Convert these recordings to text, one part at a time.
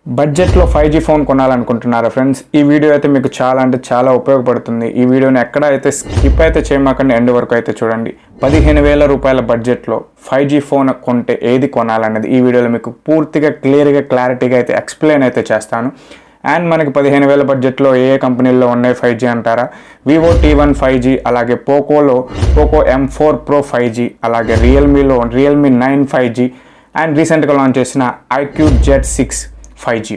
బడ్జెట్లో 5G phone కొనాలనుకుంటున్నారా friends? ఈ video అయితే మీకు చాలా అంటే చాలా ఉపయోగపడుతుంది. ఈ వీడియోని ఎక్కడ అయితే స్కిప్ అయితే చేయమాకండి, ఎండ్ వరకు అయితే చూడండి. 15,000 రూపాయల బడ్జెట్లో 5G ఫోన్ కొంటే ఏది కొనాలనేది ఈ వీడియోలో మీకు పూర్తిగా క్లారిటీగా అయితే ఎక్స్ప్లెయిన్ అయితే చేస్తాను. అండ్ మనకి 15,000 బడ్జెట్లో ఏ కంపెనీల్లో ఉన్నాయి 5G అంటారా? VivoT1 5G, అలాగే పోకోలో పోకో M4 Pro 5G, అలాగే రియల్మీలో Realme 9 5G అండ్ రీసెంట్గా లాంచ్ చేసిన iQOO Z6 5G.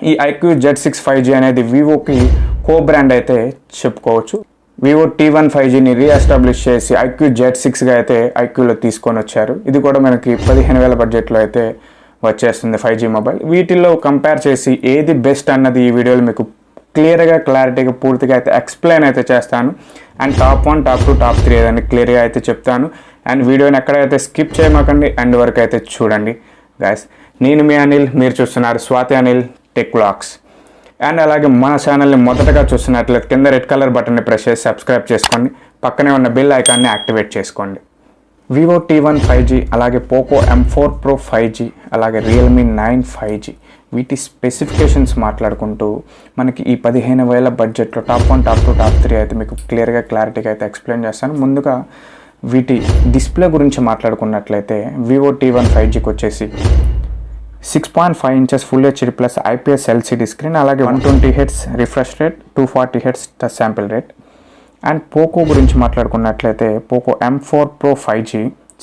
ఈ iQOO Z6 5G అనేది వివోకి కో బ్రాండ్ అయితే చెప్పుకోవచ్చు. VivoT1 5Gని రీఎస్టాబ్లిష్ చేసి iQOO Z6గా అయితే iQOOలో తీసుకొని వచ్చారు. ఇది కూడా మనకి 15,000 బడ్జెట్లో అయితే వచ్చేస్తుంది 5G మొబైల్. వీటిల్లో కంపేర్ చేసి ఏది బెస్ట్ అన్నది ఈ వీడియోలో మీకు క్లారిటీగా పూర్తిగా అయితే ఎక్స్ప్లెయిన్ అయితే చేస్తాను. అండ్ టాప్ 1, టాప్ 2, టాప్ 3 ఏదని క్లియర్గా అయితే చెప్తాను. అండ్ వీడియోని ఎక్కడైతే స్కిప్ చేయమాకండి, ఎండ్ వరకు అయితే చూడండి గైస్. నేను మీ అనిల్, మీరు చూస్తున్నారు Swathi Anil tech vlogs. And అలాగే మన ఛానల్ని మొదటగా చూస్తున్నట్లయితే కింద రెడ్ కలర్ బటన్ని ప్రెస్ చేసి సబ్స్క్రైబ్ చేసుకోండి. పక్కనే ఉన్న బెల్ ఐకాన్ని యాక్టివేట్ చేసుకోండి. VivoT1 5G, అలాగే పోకో M4 Pro 5G, అలాగే Realme 9 5G వీటి స్పెసిఫికేషన్స్ మాట్లాడుకుంటూ మనకి ఈ 15,000 బడ్జెట్లో టాప్ 1, టాప్ 2, టాప్ 3 అయితే మీకు క్లారిటీగా అయితే ఎక్స్ప్లెయిన్ చేస్తాను. ముందుగా వీటి డిస్ప్లే గురించి మాట్లాడుకున్నట్లయితే VivoT1 5Gకి వచ్చేసి 6.5 inches full HD plus IPS LCD screen, అలాగే 120 Hz refresh rate, 240 Hz touch sample rate. And Poco గురించి మాట్లాడుకున్నట్లయితే Poco M4 Pro 5G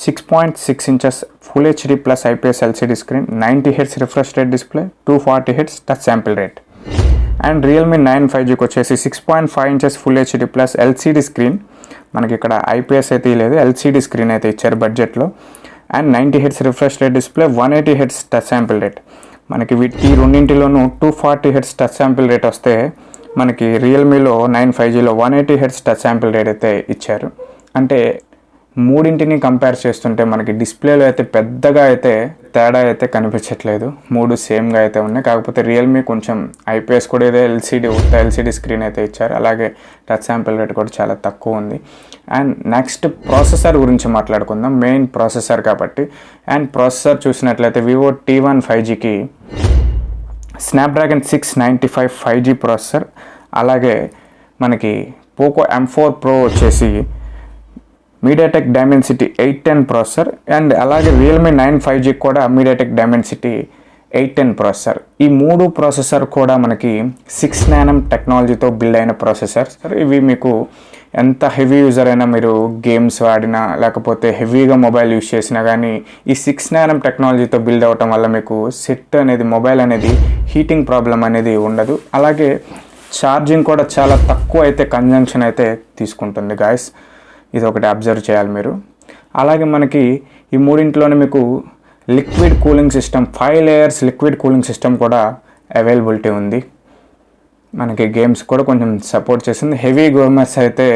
6.6 inches full HD plus IPS LCD screen, 90 Hz refresh rate display, 240 Hz touch sample rate. And Realme 9 5Gకి వచ్చేసి 6.5 inches full HD plus LCD screen, మనకి ఇక్కడ IPS అయితే లేదు, LCD screen అయితే ఇచ్చారు బడ్జెట్లో. And 90 Hz refresh rate display, 180 Hz touch sample rate. మనకి ఈ రెండింటిలోనూ 240 Hz టచ్ శాంపిల్ రేట్ వస్తే మనకి రియల్మీలో 9 5Gలో 180 Hz టచ్ శాంపిల్ రేట్ అయితే ఇచ్చారు. అంటే మూడింటిని కంపేర్ చేస్తుంటే మనకి డిస్ప్లేలో అయితే పెద్దగా అయితే తేడా అయితే కనిపించట్లేదు, మూడు సేమ్గా అయితే ఉన్నాయి. కాకపోతే రియల్మీ కొంచెం IPS కూడా ఇదే LCD స్క్రీన్ అయితే ఇచ్చారు, అలాగే టచ్ శాంపిల్ రేట్ కూడా చాలా తక్కువ ఉంది. అండ్ నెక్స్ట్ ప్రాసెసర్ గురించి మాట్లాడుకుందాం, మెయిన్ ప్రాసెసర్ కాబట్టి. అండ్ ప్రాసెసర్ చూసినట్లయితే VivoT1 5Gకి స్నాప్డ్రాగన్ 695 5G ప్రాసెసర్, అలాగే మనకి పోకో M4 Pro వచ్చేసి మీడియాటెక్ డైమెన్సిటీ 810 ప్రాసెసర్. అండ్ అలాగే Realme 9 5G కూడా మీడియాటెక్ డైమెన్సిటీ 810 ప్రాసెసర్. ఈ మూడు ప్రాసెసర్ కూడా మనకి 6nm టెక్నాలజీతో బిల్డ్ అయిన ప్రాసెసర్. ఇవి మీకు ఎంత హెవీ యూజర్ అయినా, మీరు గేమ్స్ ఆడినా లేకపోతే హెవీగా మొబైల్ యూజ్ చేసినా కానీ ఈ 6nm టెక్నాలజీతో బిల్డ్ అవ్వటం వల్ల మీకు మొబైల్ అనేది హీటింగ్ ప్రాబ్లం అనేది ఉండదు. అలాగే ఛార్జింగ్ కూడా చాలా తక్కువ అయితే కన్జంప్షన్ అయితే తీసుకుంటుంది గాయస్, ఇది ఒకటి అబ్జర్వ్ చేయాలి మీరు. అలాగే మనకి ఈ మూడింటిలోనే మీకు liquid cooling system, 5 layers liquid cooling system కూడా అవైలబిలిటీ ఉంది. మనకి గేమ్స్ కూడా కొంచెం సపోర్ట్ చేస్తుంది. హెవీ గేమర్స్ అయితే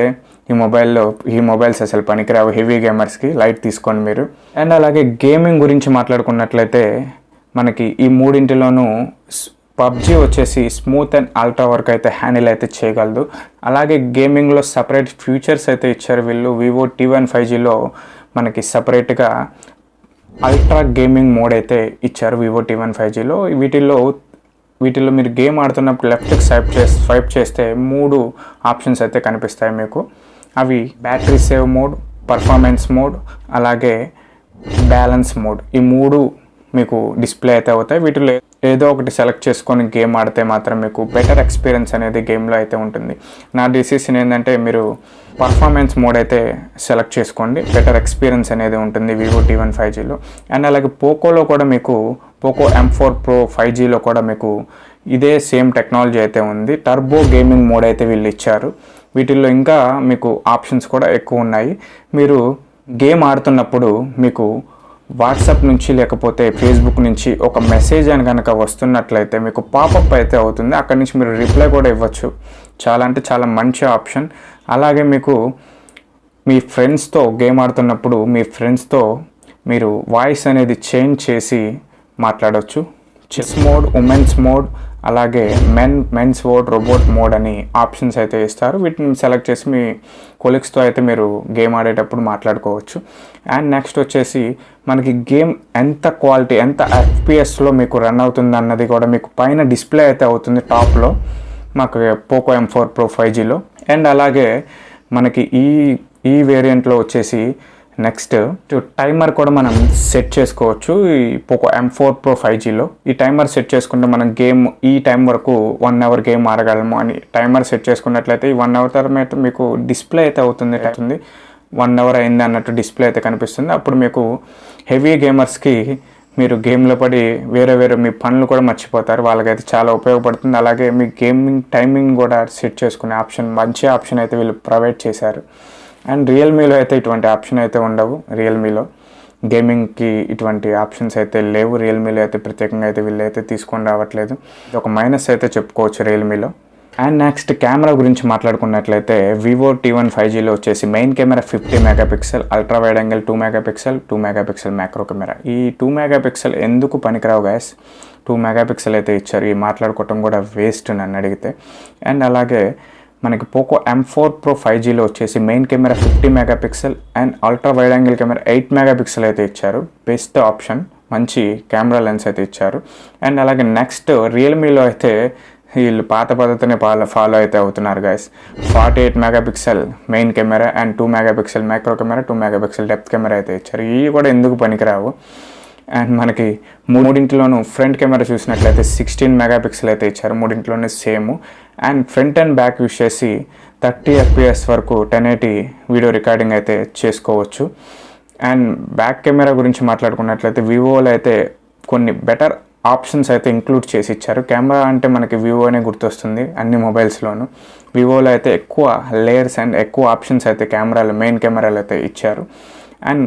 ఈ మొబైల్స్ అసలు పనికిరావు, హెవీ గేమర్స్కి లైట్ తీసుకోండి మీరు. అండ్ అలాగే గేమింగ్ గురించి మాట్లాడుకున్నట్లయితే మనకి ఈ మూడింటిలోనూ PUBG వచ్చేసి స్మూత్ అండ్ అల్ట్రా వర్క్ అయితే హ్యాండిల్ అయితే చేయగలదు. అలాగే గేమింగ్లో సపరేట్ ఫీచర్స్ అయితే ఇచ్చారు వీళ్ళు. VivoT1 5Gలో మనకి సపరేట్గా అల్ట్రా గేమింగ్ మోడ్ అయితే ఇచ్చారు VivoT1 5Gలో. వీటిల్లో మీరు గేమ్ ఆడుతున్నప్పుడు లెఫ్ట్కి స్వైప్ చేస్తే 3 ఆప్షన్స్ అయితే కనిపిస్తాయి మీకు. అవి battery save mode, performance mode, అలాగే బ్యాలెన్స్ మోడ్. ఈ 3 మీకు డిస్ప్లే అయితే అవుతాయి. వీటిలో ఏదో ఒకటి సెలెక్ట్ చేసుకొని గేమ్ ఆడితే మాత్రం మీకు బెటర్ ఎక్స్పీరియన్స్ అనేది గేమ్లో అయితే ఉంటుంది. నా డిసిషన్ ఏంటంటే మీరు పర్ఫార్మెన్స్ మోడ్ అయితే సెలెక్ట్ చేసుకోండి, బెటర్ ఎక్స్పీరియన్స్ అనేది ఉంటుంది VivoT1 5Gలో. అండ్ అలాగే పోకోలో కూడా మీకు పోకో M4 Pro 5Gలో కూడా మీకు ఇదే సేమ్ టెక్నాలజీ అయితే ఉంది. టర్బో గేమింగ్ మోడ్ అయితే వీళ్ళు ఇచ్చారు. వీటిల్లో ఇంకా మీకు ఆప్షన్స్ కూడా ఎక్కువ ఉన్నాయి. మీరు గేమ్ ఆడుతున్నప్పుడు మీకు వాట్సాప్ నుంచి లేకపోతే ఫేస్బుక్ నుంచి ఒక మెసేజ్ అని కనుక వస్తున్నట్లయితే మీకు పాపప్ అయితే అవుతుంది, అక్కడి నుంచి మీరు రిప్లై కూడా ఇవ్వచ్చు. చాలా అంటే చాలా మంచి ఆప్షన్. అలాగే మీకు మీ ఫ్రెండ్స్తో గేమ్ ఆడుతున్నప్పుడు మీ ఫ్రెండ్స్తో మీరు వాయిస్ అనేది చేంజ్ చేసి మాట్లాడవచ్చు. చెస్ మోడ్, ఉమెన్స్ మోడ్, అలాగే మెన్స్ మోడ్, రోబోట్ మోడ్ అని ఆప్షన్స్ అయితే ఇస్తారు. వీటిని సెలెక్ట్ చేసి మీ కొలీగ్స్తో అయితే మీరు గేమ్ ఆడేటప్పుడు మాట్లాడుకోవచ్చు. అండ్ నెక్స్ట్ వచ్చేసి మనకి గేమ్ ఎంత క్వాలిటీ, ఎంత ఎఫ్పిఎస్లో మీకు రన్ అవుతుంది అన్నది కూడా మీకు పైన డిస్ప్లే అయితే అవుతుంది టాప్లో మాకు పోకో M4 Pro 5Gలో. అండ్ అలాగే మనకి ఈ వేరియంట్లో వచ్చేసి నెక్స్ట్ టైమర్ కూడా మనం సెట్ చేసుకోవచ్చు. ఈ పోకో M4 Pro 5Gలో ఈ టైమర్ సెట్ చేసుకుంటే మనం గేమ్ ఈ టైం వరకు 1 అవర్ గేమ్ ఆడగలము అని టైమర్ సెట్ చేసుకున్నట్లయితే ఈ 1 అవర్ తర్వాత మీకు డిస్ప్లే అయితే అవుతుంది. 1 అవర్ అయింది అన్నట్టు డిస్ప్లే అయితే కనిపిస్తుంది. అప్పుడు మీకు హెవీ గేమర్స్కి మీరు గేమ్లో పడి వేరే మీ పనులు కూడా మర్చిపోతారు. వాళ్ళకైతే చాలా ఉపయోగపడుతుంది. అలాగే మీ గేమింగ్ టైమింగ్ కూడా సెట్ చేసుకునే ఆప్షన్, మంచి ఆప్షన్ అయితే వీళ్ళు ప్రొవైడ్ చేశారు. అండ్ రియల్మీలో అయితే ఇటువంటి ఆప్షన్ అయితే ఉండవు. రియల్మీలో గేమింగ్కి ఇటువంటి ఆప్షన్స్ అయితే లేవు. రియల్మీలో అయితే ప్రత్యేకంగా అయితే వీళ్ళు అయితే తీసుకొని రావట్లేదు. ఇది ఒక మైనస్ అయితే చెప్పుకోవచ్చు రియల్మీలో. అండ్ నెక్స్ట్ కెమెరా గురించి మాట్లాడుకున్నట్లయితే VivoT1 5Gలో వచ్చేసి main camera 50 megapixel, ultra wide angle 2 megapixel, 2 megapixel macro camera. ఈ 2 మెగాపిక్సెల్ ఎందుకు పనికిరావు గైస్? 2 మెగాపిక్సెల్ అయితే ఇచ్చారు. ఈ మాట్లాడుకోవటం కూడా వేస్ట్ నన్ను అడిగితే. అండ్ అలాగే మనకి పోకో M4 Pro 5Gలో వచ్చేసి main camera 50 megapixel and ultra wide angle camera 8 megapixel అయితే ఇచ్చారు. బెస్ట్ ఆప్షన్, మంచి కెమెరా లెన్స్ అయితే ఇచ్చారు. అండ్ అలాగే నెక్స్ట్ రియల్మీలో అయితే వీళ్ళు పాత పద్ధతిని ఫాలో అయితే అవుతున్నారు guys. 48 megapixel main camera and 2 megapixel micro camera, 2 megapixel depth camera అయితే ఇచ్చారు. ఇవి కూడా ఎందుకు పనికిరావు? అండ్ మనకి మూడింటిలోనూ ఫ్రంట్ కెమెరా చూసినట్లయితే 16 మెగాపిక్సెల్ అయితే ఇచ్చారు. మూడింటిలోనే same. And front and back use చేసి 30 FPS వరకు 1080 వీడియో రికార్డింగ్ అయితే చేసుకోవచ్చు. అండ్ బ్యాక్ కెమెరా గురించి మాట్లాడుకున్నట్లయితే వివోలో అయితే కొన్ని బెటర్ ఆప్షన్స్ అయితే ఇంక్లూడ్ చేసి ఇచ్చారు. కెమెరా అంటే మనకి వివోనే గుర్తొస్తుంది అన్ని మొబైల్స్లోనూ. వివోలో అయితే ఎక్కువ లేయర్స్ అండ్ ఎక్కువ ఆప్షన్స్ అయితే కెమెరాలు, మెయిన్ కెమెరాలు అయితే ఇచ్చారు. అండ్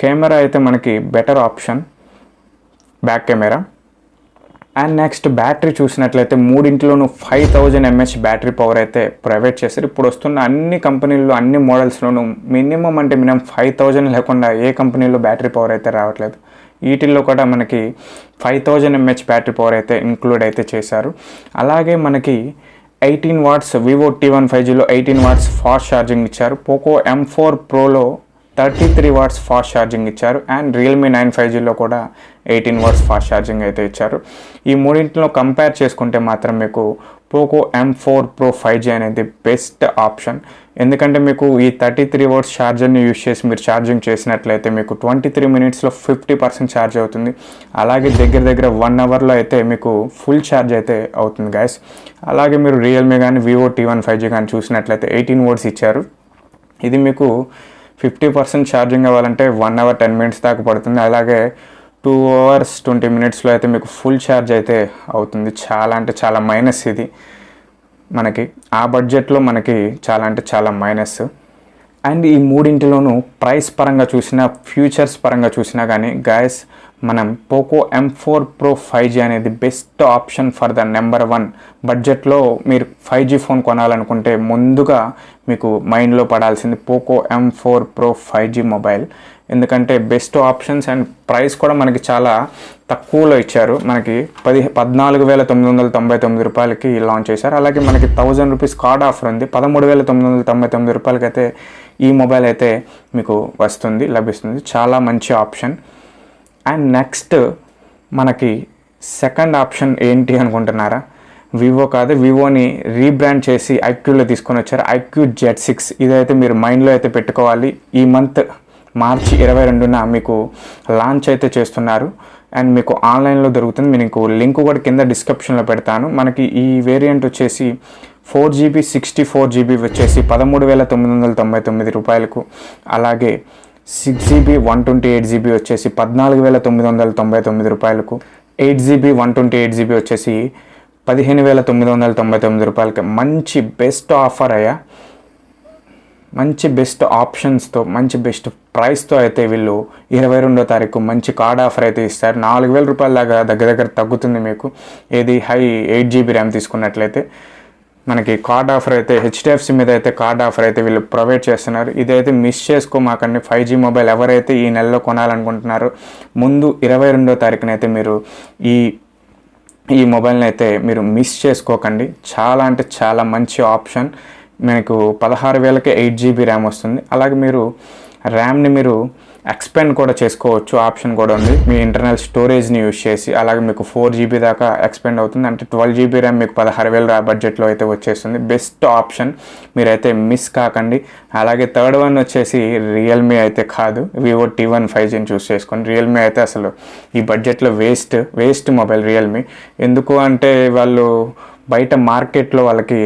కెమెరా అయితే మనకి better option back camera. And next battery చూసినట్లయితే మూడింటిలోనూ 5000 mAh బ్యాటరీ పవర్ అయితే ప్రొవైడ్ చేస్తారు. ఇప్పుడు వస్తున్న అన్ని కంపెనీల్లో, అన్ని మోడల్స్లోనూ మినిమం 5000 లేకుండా ఏ కంపెనీలో బ్యాటరీ పవర్ అయితే రావట్లేదు. వీటిల్లో కూడా మనకి 5000 mAh బ్యాటరీ పవర్ అయితే ఇంక్లూడ్ అయితే చేశారు. అలాగే మనకి 18 వాట్స్ VivoT1 5Gలో 18 వాట్స్ ఫాస్ట్ ఛార్జింగ్ ఇచ్చారు. పోకో M4 Proలో 33 వాట్స్ ఫాస్ట్ ఛార్జింగ్ ఇచ్చారు. అండ్ రియల్మీ 9 5Gలో కూడా 18 వాట్స్ ఫాస్ట్ ఛార్జింగ్ అయితే ఇచ్చారు. ఈ మూడింటిలో కంపేర్ చేసుకుంటే మాత్రం మీకు పోకో M4 Pro 5G అనేది బెస్ట్ ఆప్షన్. ఎందుకంటే మీకు ఈ 33 వాట్స్ ఛార్జర్ని యూజ్ చేసి మీరు ఛార్జింగ్ చేసినట్లయితే మీకు 23 మినిట్స్లో 50% ఛార్జ్ అవుతుంది. అలాగే దగ్గర 1 అవర్లో అయితే మీకు ఫుల్ ఛార్జ్ అయితే అవుతుంది గైస్. అలాగే మీరు రియల్మీ కానీ VivoT1 5G కానీ చూసినట్లయితే 18 వాట్స్ ఇచ్చారు. ఇది మీకు 50% ఛార్జింగ్ అవ్వాలంటే 1 అవర్ 10 మినిట్స్ దాకా పడుతుంది. అలాగే 2 అవర్స్ 20 మినిట్స్లో అయితే మీకు ఫుల్ ఛార్జ్ అయితే అవుతుంది. చాలా అంటే చాలా మైనస్ ఇది మనకి. ఆ బడ్జెట్లో మనకి చాలా అంటే చాలా మైనస్. అండ్ ఈ మూడింటిలోనూ ప్రైస్ పరంగా చూసినా, ఫ్యూచర్స్ పరంగా చూసినా కానీ గైస్ మనం పోకో M4 Pro 5G అనేది best option for the number 1. బడ్జెట్లో మీరు 5G ఫోన్ కొనాలనుకుంటే ముందుగా మీకు మైండ్లో పడాల్సింది Poco M4 Pro 5G mobile. ఎందుకంటే బెస్ట్ ఆప్షన్స్ అండ్ ప్రైస్ కూడా మనకి చాలా తక్కువలో ఇచ్చారు. మనకి 14,999 రూపాయలకి లాంచ్ చేశారు. అలాగే మనకి 1000 రూపీస్ కార్డ్ ఆఫర్ ఉంది. 13,999 రూపాయలకి అయితే ఈ మొబైల్ అయితే మీకు లభిస్తుంది. చాలా మంచి ఆప్షన్. అండ్ నెక్స్ట్ మనకి సెకండ్ ఆప్షన్ ఏంటి అనుకుంటున్నారా? వివో కాదు, వివోని రీబ్రాండ్ చేసి iQOOలో తీసుకొని వచ్చారు. iQOO Z6 ఇదైతే మీరు మైండ్లో అయితే పెట్టుకోవాలి. ఈ మంత్ మార్చి 22న మీకు లాంచ్ అయితే చేస్తున్నారు. అండ్ మీకు ఆన్లైన్లో దొరుకుతుంది. మీకు లింక్ కూడా కింద డిస్క్రిప్షన్లో పెడతాను. మనకి ఈ వేరియంట్ వచ్చేసి 4GB 64GB వచ్చేసి 13,999 రూపాయలకు. అలాగే 6GB 128GB వచ్చేసి 14,999 రూపాయలకు. 8GB 128GB వచ్చేసి 15,999 రూపాయలకి. మంచి బెస్ట్ ఆఫర్ అయ్యా. మంచి బెస్ట్ ఆప్షన్స్తో, మంచి బెస్ట్ ప్రైస్తో అయితే వీళ్ళు 22వ తారీఖు మంచి కార్డ్ ఆఫర్ అయితే ఇస్తారు. 4,000 రూపాయల దాకా దగ్గర తగ్గుతుంది మీకు. ఏది హై 8GB ర్యామ్ తీసుకున్నట్లయితే మనకి కార్డ్ ఆఫర్ అయితే HDFC మీద అయితే కార్డ్ ఆఫర్ అయితే వీళ్ళు ప్రొవైడ్ చేస్తున్నారు. ఇదైతే మిస్ చేసుకోమాకండి. 5G మొబైల్ ఎవరైతే ఈ నెలలో కొనాలనుకుంటున్నారో ముందు 22వ తారీఖున అయితే మీరు ఈ ఈ మొబైల్ని అయితే మీరు మిస్ చేసుకోకండి. చాలా అంటే చాలా మంచి ఆప్షన్. మీకు 16,000కే 8GB ర్యామ్ వస్తుంది. అలాగే మీరు ర్యామ్ని మీరు ఎక్స్పెండ్ కూడా చేసుకోవచ్చు, ఆప్షన్ కూడా ఉంది మీ ఇంటర్నల్ స్టోరేజ్ని యూజ్ చేసి. అలాగే మీకు 4GB దాకా ఎక్స్పెండ్ అవుతుంది. అంటే 12GB ర్యామ్ మీకు 16,000 బడ్జెట్లో అయితే వచ్చేస్తుంది. బెస్ట్ ఆప్షన్, మీరైతే మిస్ కాకండి. అలాగే థర్డ్ వన్ వచ్చేసి రియల్మీ అయితే కాదు, VivoT1 5Gని చూస్ చేసుకోండి. రియల్మీ అయితే అసలు ఈ బడ్జెట్లో వేస్ట్ మొబైల్ రియల్మీ. ఎందుకు అంటే వాళ్ళు బయట మార్కెట్లో వాళ్ళకి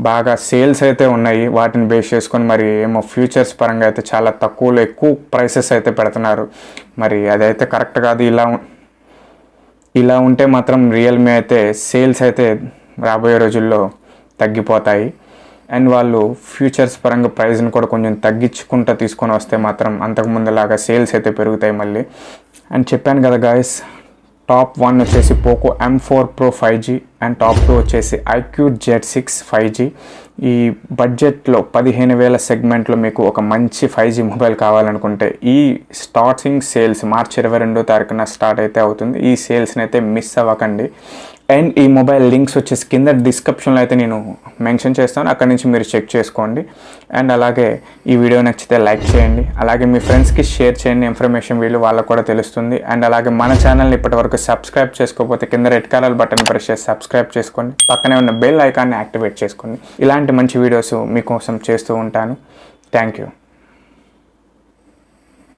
బాగా సేల్స్ అయితే ఉన్నాయి, వాటిని బేస్ చేసుకొని మరి ఏమో ఫ్యూచర్స్ పరంగా అయితే చాలా తక్కువలో ఎక్కువ ప్రైసెస్ అయితే పెడుతున్నారు. మరి అదైతే కరెక్ట్ కాదు. ఇలా ఉంటే మాత్రం రియల్మీ అయితే సేల్స్ అయితే రాబోయే రోజుల్లో తగ్గిపోతాయి. అండ్ వాళ్ళు ఫ్యూచర్స్ పరంగా ప్రైస్ని కూడా కొంచెం తగ్గించుకుంటూ తీసుకొని వస్తే మాత్రం అంతకుముందులాగా సేల్స్ అయితే పెరుగుతాయి మళ్ళీ. అండ్ చెప్పాను కదా గాయస్, టాప్ 1 వచ్చేసి Poco M4 Pro 5G and top 2 వచ్చేసి iQOO Z6 5G. ఈ బడ్జెట్లో 15,000 సెగ్మెంట్లో మీకు ఒక మంచి 5G మొబైల్ కావాలనుకుంటే ఈ స్టార్టింగ్ సేల్స్ మార్చి 22వ తారీఖున స్టార్ట్ అయితే అవుతుంది. ఈ సేల్స్ని అయితే మిస్ అవ్వకండి. అండ్ ఈ మొబైల్ లింక్స్ వచ్చేసి కింద డిస్క్రిప్షన్లో అయితే నేను మెన్షన్ చేస్తాను, అక్కడి నుంచి మీరు చెక్ చేసుకోండి. అండ్ అలాగే ఈ వీడియో నచ్చితే లైక్ చేయండి, అలాగే మీ ఫ్రెండ్స్కి షేర్ చేయండి. ఇన్ఫర్మేషన్ వీళ్ళు వాళ్ళకు కూడా తెలుస్తుంది. అండ్ అలాగే మన ఛానల్ని ఇప్పటివరకు సబ్స్క్రైబ్ చేసుకోకపోతే కింద రెడ్ కలర్ బటన్ ప్రెస్ చేసి సబ్స్క్రైబ్ చేసుకోండి, పక్కనే ఉన్న బెల్ ఐకాన్ని యాక్టివేట్ చేసుకోండి. ఇలాంటి మంచి వీడియోస్ మీకోసం చేస్తూ ఉంటాను. Thank you.